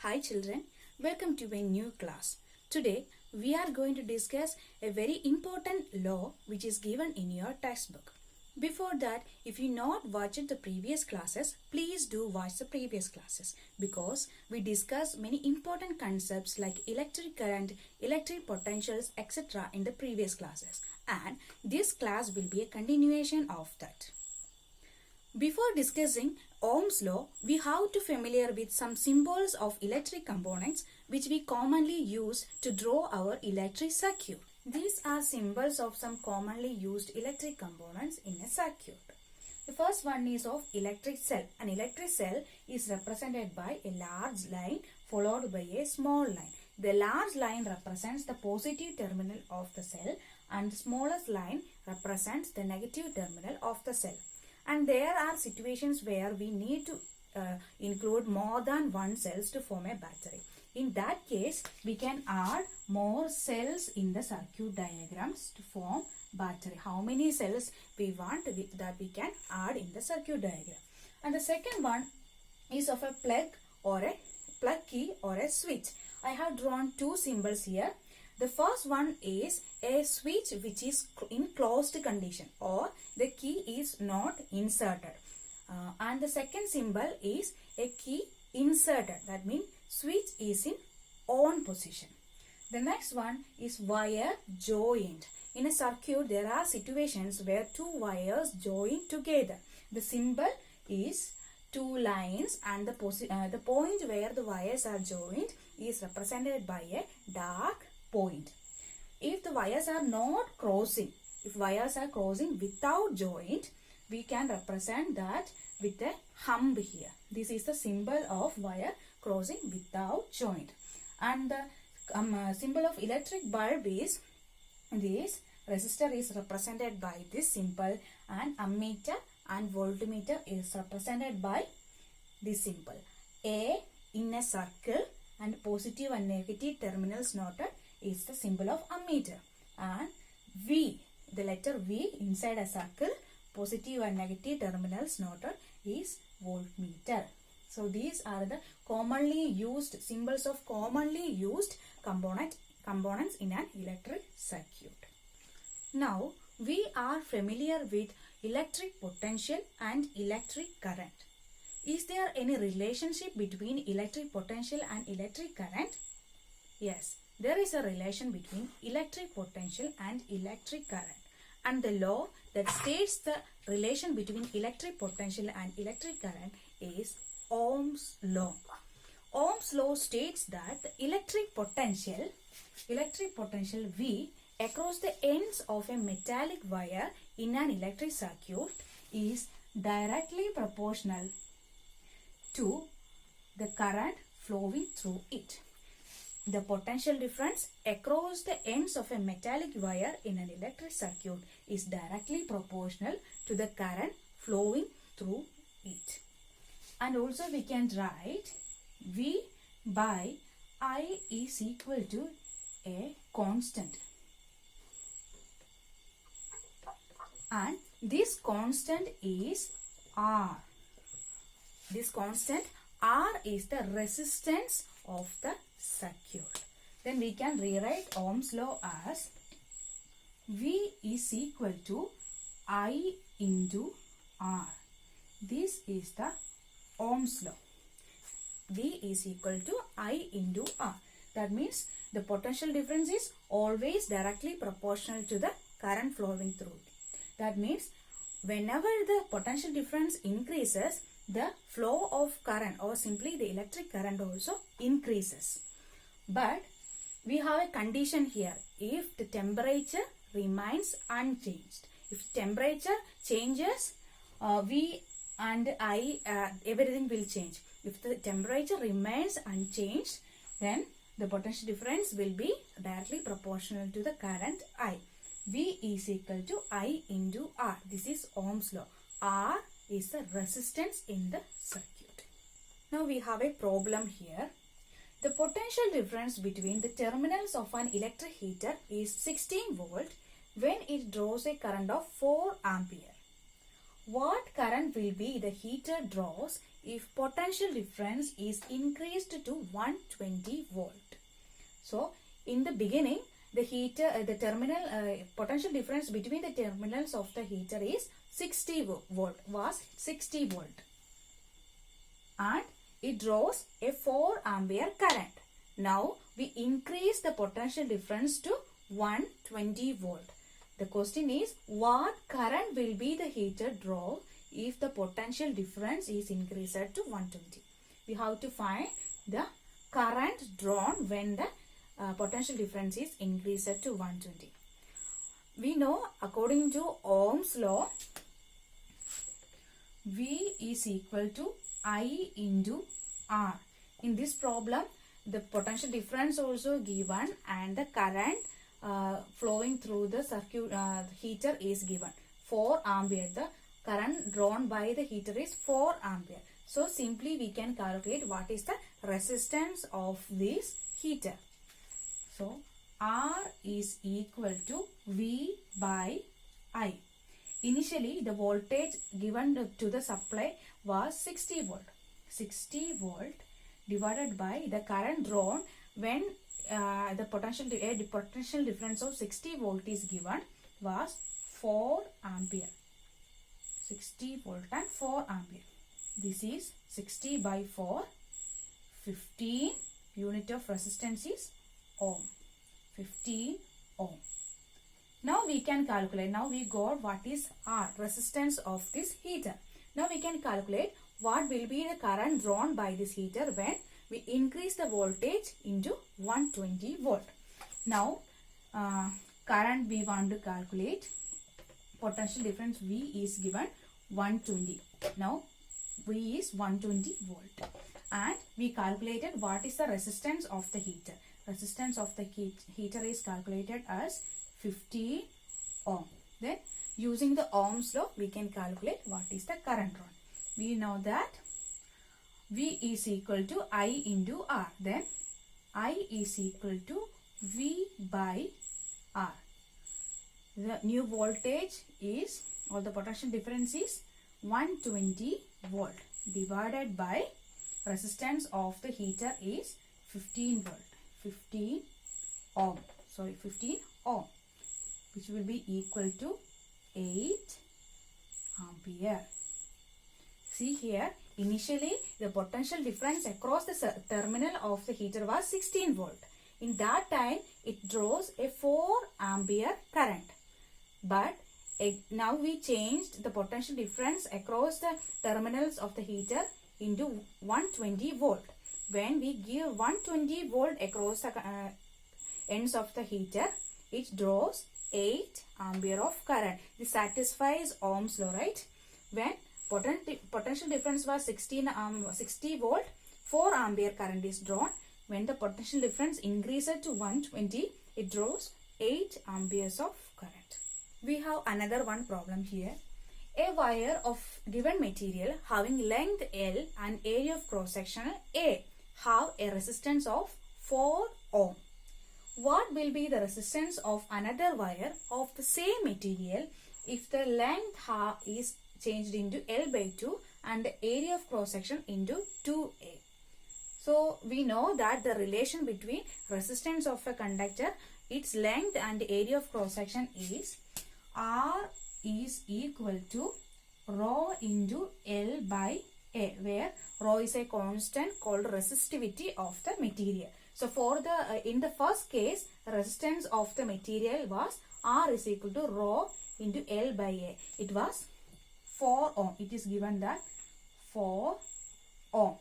Hi children, welcome to a new class. Today we are going to discuss a very important law which is given in your textbook. Before that, if you not watched the previous classes, please do watch the previous classes because we discussed many important concepts like electric current, electric potentials, etc. in the previous classes, and this class will be a continuation of that. Before discussing Ohm's law, we have to familiar with some symbols of electric components which we commonly use to draw our electric circuit. These are symbols of some commonly used electric components in a circuit. The first one is of electric cell. An electric cell is represented by a large line followed by a small line. The large line represents the positive terminal of the cell and the smallest line represents the negative terminal of the cell. And there are situations where we need to include more than one cells to form a battery. In that case, we can add more cells in the circuit diagrams to form battery. How many cells we want that we can add in the circuit diagram. And the second one is of a plug or a plug key or a switch. I have drawn two symbols here. The first one is a switch which is in closed condition or the key is not inserted. And the second symbol is a key inserted. That means switch is in on position. The next one is wire joined. In a circuit, there are situations where two wires join together. The symbol is two lines and the point where the wires are joined is represented by a dark point. If the wires are not crossing, if wires are crossing without joint, we can represent that with a hump here. This is the symbol of wire crossing without joint. And the symbol of electric bulb is this resistor is represented by this symbol and ammeter and voltmeter is represented by this symbol. A in a circle and positive and negative terminals noted is the symbol of ammeter, and V, the letter V inside a circle, positive and negative terminals noted is voltmeter. So these are the commonly used symbols of commonly used components in an electric circuit. Now we are familiar with electric potential and electric current. Is there any relationship between electric potential and electric current? Yes. There is a relation between electric potential and electric current, and the law that states the relation between electric potential and electric current is Ohm's law. Ohm's law states that the electric potential V across the ends of a metallic wire in an electric circuit is directly proportional to the current flowing through it. The potential difference across the ends of a metallic wire in an electric circuit is directly proportional to the current flowing through it. And also we can write V by I is equal to a constant. And this constant is R. This constant R is the resistance of the circuit. Then we can rewrite Ohm's law as V is equal to I into R. This is the Ohm's law. V is equal to I into R. That means the potential difference is always directly proportional to the current flowing through it. That means whenever the potential difference increases, the flow of current or simply the electric current also increases. But we have a condition here. If the temperature remains unchanged, if temperature changes, V and I, everything will change. If the temperature remains unchanged, then the potential difference will be directly proportional to the current I. V is equal to I into R. This is Ohm's law. R is the resistance in the circuit. Now we have a problem here. The potential difference between the terminals of an electric heater is 16 volt when it draws a current of 4 ampere. what current will be the heater draws if potential difference is increased to 120 volt? So in the beginning, the heater, the terminal potential difference between the terminals of the heater is 60 volt, was 60 volt, and it draws a 4 ampere current. Now we increase the potential difference to 120 volt. The question is, what current will be the heater draw if the potential difference is increased to 120? We have to find the current drawn when the potential difference is increased to 120. We know according to Ohm's law, V is equal to I into R. In this problem, the potential difference also given and the current flowing through the circuit heater is given. 4 ampere. The current drawn by the heater is 4 ampere. So simply we can calculate what is the resistance of this heater. So R is equal to V by I. Initially the voltage given to the supply was 60 volt. 60 volt divided by the current drawn when the potential difference of 60 volt is given was 4 ampere. 60 volt and 4 ampere. This is 60 by 4. 15 unit of resistance is ohm. 15 ohm. Now we can calculate. Now we got what is R, resistance of this heater. Now we can calculate what will be the current drawn by this heater when we increase the voltage into 120 volt. Now current we want to calculate. Potential difference V is given 120. Now V is 120 volt. And we calculated what is the resistance of the heater. Resistance of the heater is calculated as 50 ohm. Then using the Ohm's law, we can calculate what is the current drawn. We know that V is equal to I into R. Then I is equal to V by R. The new voltage is, or the potential difference is 120 volt divided by resistance of the heater is 15 volt. 15 ohm. Sorry, 15 ohm, which will be equal to 8 ampere. See here, initially the potential difference across the terminal of the heater was 16 volt. In that time, it draws a 4 ampere current. But now we changed the potential difference across the terminals of the heater into 120 volt. When we give 120 volt across the ends of the heater, it draws 8 ampere of current. This satisfies Ohm's law, right? When potential difference was 60 volt, 4 ampere current is drawn. When the potential difference increases to 120, it draws 8 amperes of current. We have another one problem here. A wire of given material having length L and area of cross section A have a resistance of 4 ohm. What will be the resistance of another wire of the same material if the length is changed into L by 2 and the area of cross section into 2A? So we know that the relation between resistance of a conductor, its length and area of cross section is R is equal to rho into L by A, where rho is a constant called resistivity of the material. So for the in the first case, resistance of the material was R is equal to rho into L by A. It was 4 ohm. It is given that 4 ohm.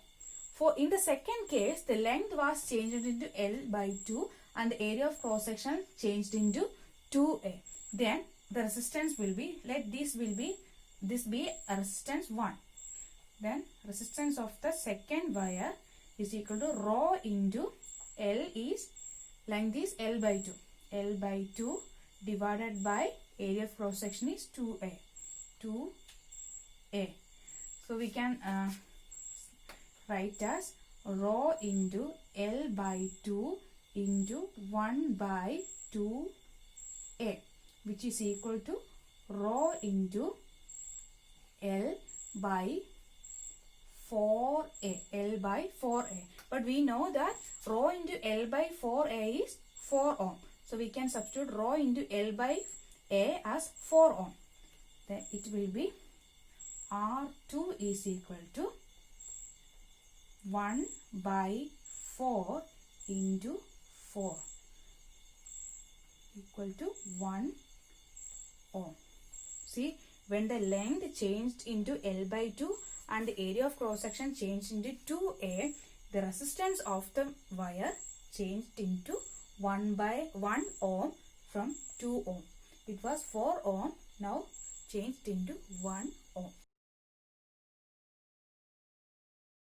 For in the second case, the length was changed into L by 2 and the area of cross section changed into 2A. Then the resistance will be, let this be a resistance 1. Then resistance of the second wire is equal to rho into L is, length is L by 2. L by 2 divided by area of cross section is 2A. 2A. So we can write as rho into L by 2 into 1 by 2A, which is equal to rho into L by 4A. L by 4A. But we know that rho into L by 4A is 4 ohm. So we can substitute rho into L by A as 4 ohm. Then it will be R2 is equal to 1 by 4 into 4 equal to 1 ohm. See, when the length changed into L by 2 and the area of cross section changed into 2A, the resistance of the wire changed into 1 by 1 ohm from 2 ohm. It was 4 ohm, now changed into 1